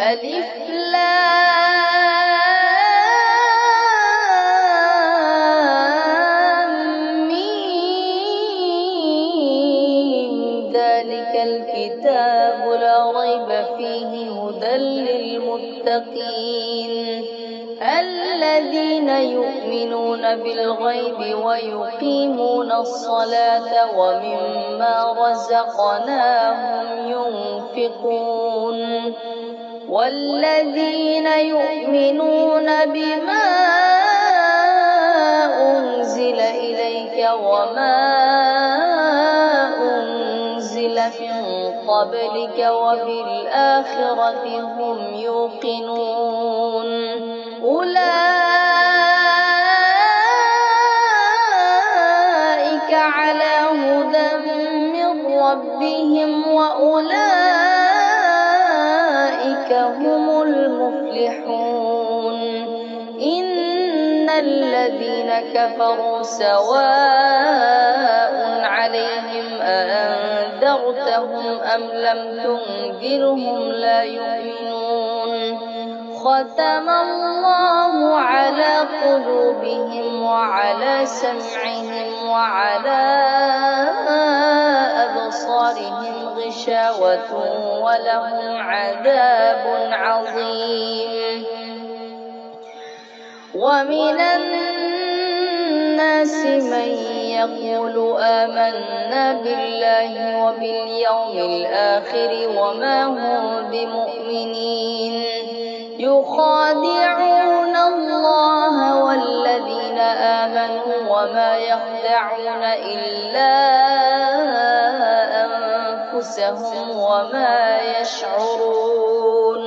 ألف لام ميم ذلك الكتاب لا ريب فيه هدى للمتقين الذين يؤمنون بالغيب ويقيمون الصلاة ومما رزقناهم ينفقون والذين يؤمنون بما أنزل إليك وما أنزل من قبلك وبالآخرة هم يوقنون أولئك على هدى من ربهم وأولئك هم المفلحون إن الذين كفروا سواء عليهم أأنذرتهم أم لم تنذرهم لا يؤمنون ختم الله على قلوبهم وعلى سمعهم وعلى أبصارهم غشاوة ولهم عذاب عظيم ومن الناس من يقول آمنا بالله وباليوم الآخر وما هم بمؤمنين يخادعون الله والذين آمنوا وما يخدعون إلا أنفسهم وما يشعرون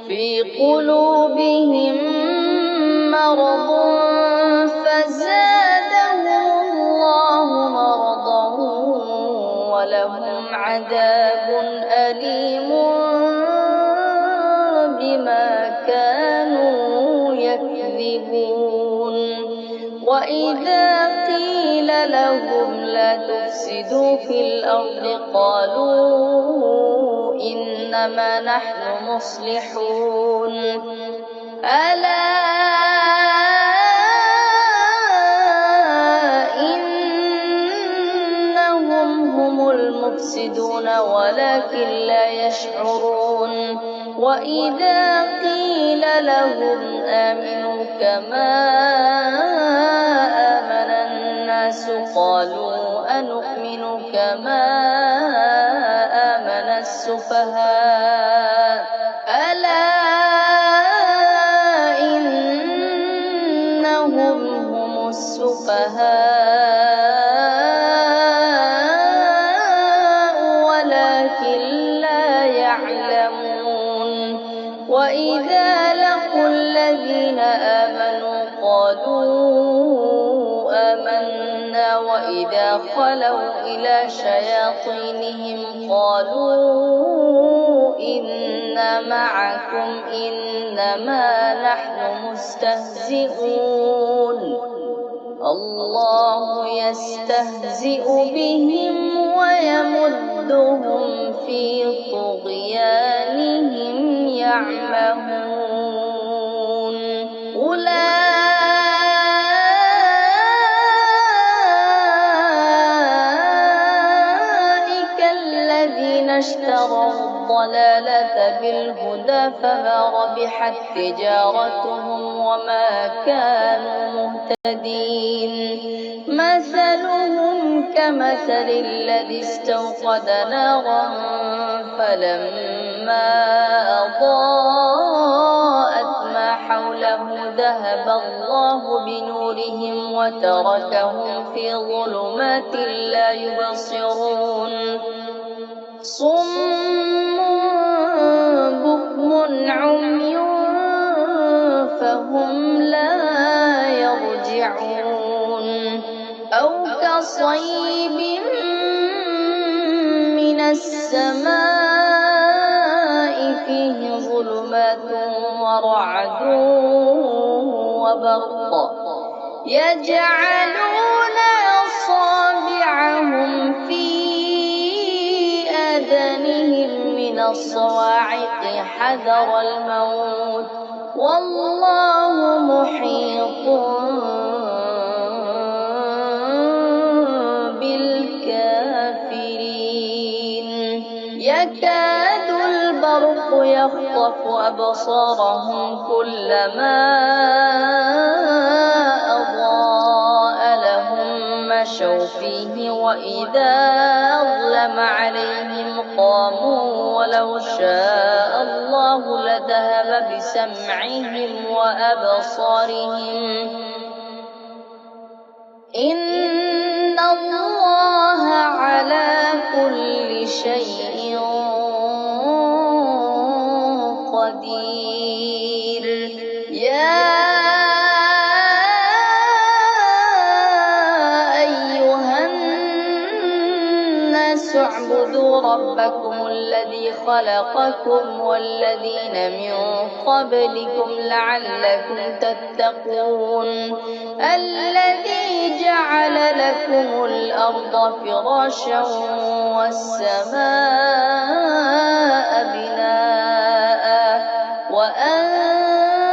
في قلوبهم مرض فزادهم الله مرضا ولهم عذاب أليم بما كانوا يكذبون وإذا قيل لهم لا تفسدوا في الأرض قالوا إنما نحن مصلحون ألا إنهم هم المفسدون ولكن لا يشعرون وإذا قيل لهم آمنوا كما آمن الناس قالوا أنؤمن كما آمن السفهاء ألا إنهم هم السفهاء ولكن لا يعلمون وإذا لقوا الذين آمنوا قالوا آمنا وإذا خلوا إلى شياطينهم قالوا إنا معكم إنما نحن مستهزئون الله يستهزئ بهم ويمدهم في طغيانهم يعمهون أولئك الذين اشتروا الضلالة بالهدى فما ربحت تجارتهم وما كانوا مهتدين مثلهم كمثل الذي استوقد نارا فلما أضاءت ما حوله ذهب الله بنورهم وتركهم في ظلمات لا يبصرون صم بكم عمي فهم لا يرجعون أو كصيب من السماء فيه ظلمات ورعد وبرق يجعلون أصابعهم في آذانهم من الصواعق حذر الموت والله محيط بالكافرين يكاد البرق يخطف أبصارهم كلما أضاء لهم مشوا فيه وإذا أظلم عليهم قاموا ولو شاء الله لذهب بسمعهم وأبصارهم إن الله على كل شيء قدير يا أيها الناس اعبدوا ربكم الذي خلقكم والذين من قبلكم لعلكم تتقون الذي جعل لكم الأرض فراشا والسماء بناء وأنزل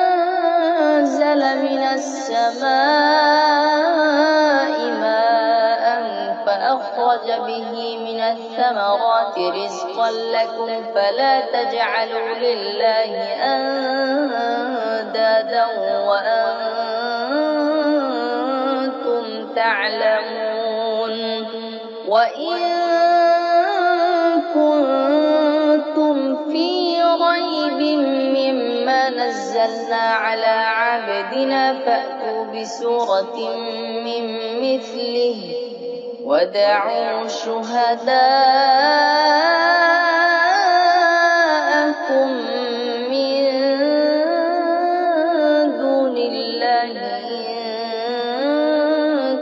من السماء ماء فأخرج به من الثمرات رزقا لكم فلا تجعلوا لله أندادا وأنتم تعلمون وإن كنتم في ريب مما نزلنا على عبدنا فأتوا بسورة من مثله ودعوا شهداءكم من دون الله إن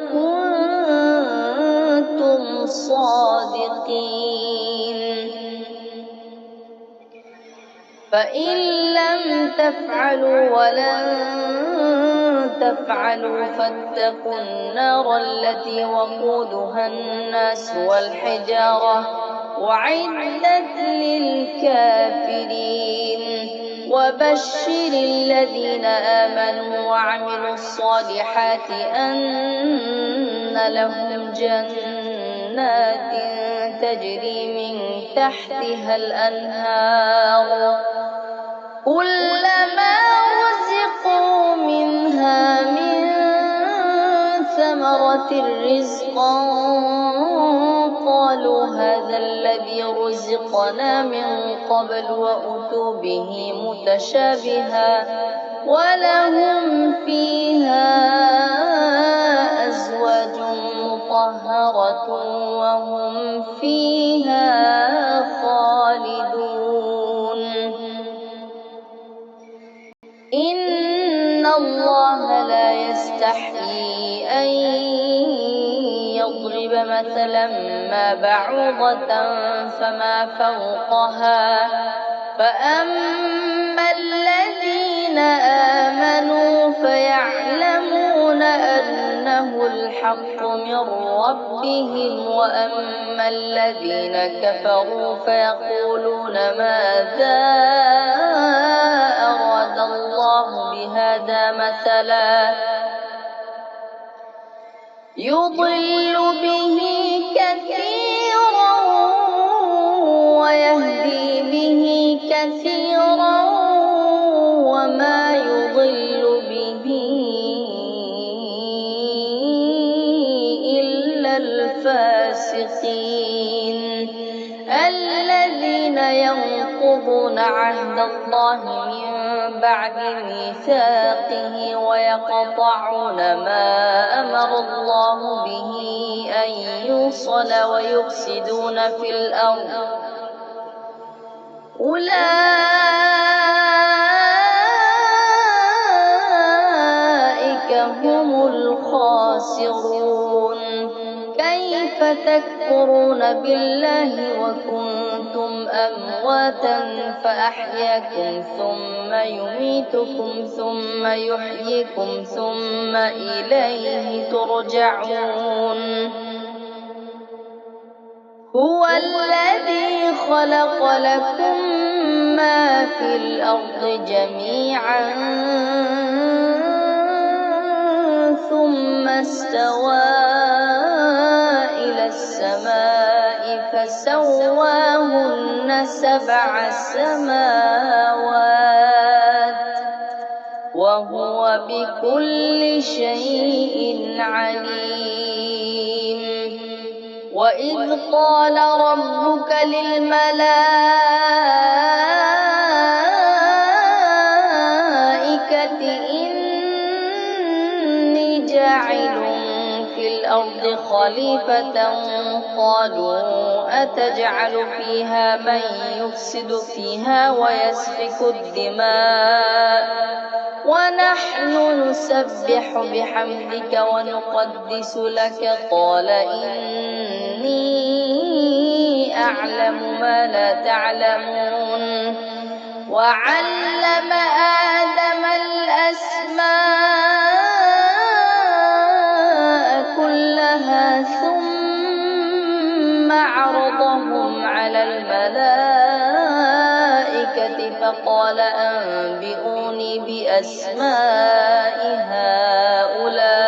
كنتم صادقين فإن لم تفعلوا ولن تفعلوا فاتقوا النار التي وقودها الناس والحجارة وأعدت للكافرين وبشر الذين آمنوا وعملوا الصالحات أن لهم جنات تجري من تحتها الأنهار كلما رزقوا منها من ثمرة رزقا قالوا هذا الذي رزقنا من قبل وأتوا به متشابها ولهم فيها أزواج مطهرة وهم فيها خالدون إن الله لا يستحيي أن يضرب مثلا ما بعوضة فما فوقها فأما الذين آمنوا فيعلمون أنه الحق من ربهم وأما الذين كفروا فيقولون ماذا أراد الله بهذا مثلا يضل به كثيرا ويهدي به كثيرا وما يضل به إلا الفاسقين الذين ينقضون عهد الله من بعد ميثاقه ويقطعون ما أمر الله به أن يوصل ويفسدون في الأرض أولئك هم الخاسرون كيف تكفرون بالله وكنتم أمواتا فأحياكم ثم يميتكم ثم يحييكم ثم إليه ترجعون هو الذي خلق لكم ما في الأرض جميعا ثم استوى إلى السماء فسواهن 7 سماوات وهو بكل شيء عليم. وإذ قال ربك للملائكة إني جاعل في الأرض خليفة قالوا أتجعل فيها من يفسد فيها ويسفك الدماء ونحن نسبح بحمدك ونقدس لك قال إني أعلم ما لا تعلمون. وعلم آدم الأسماء كلها ثم عرضهم على الملائكة فقال أنبئوني بأسماء هؤلاء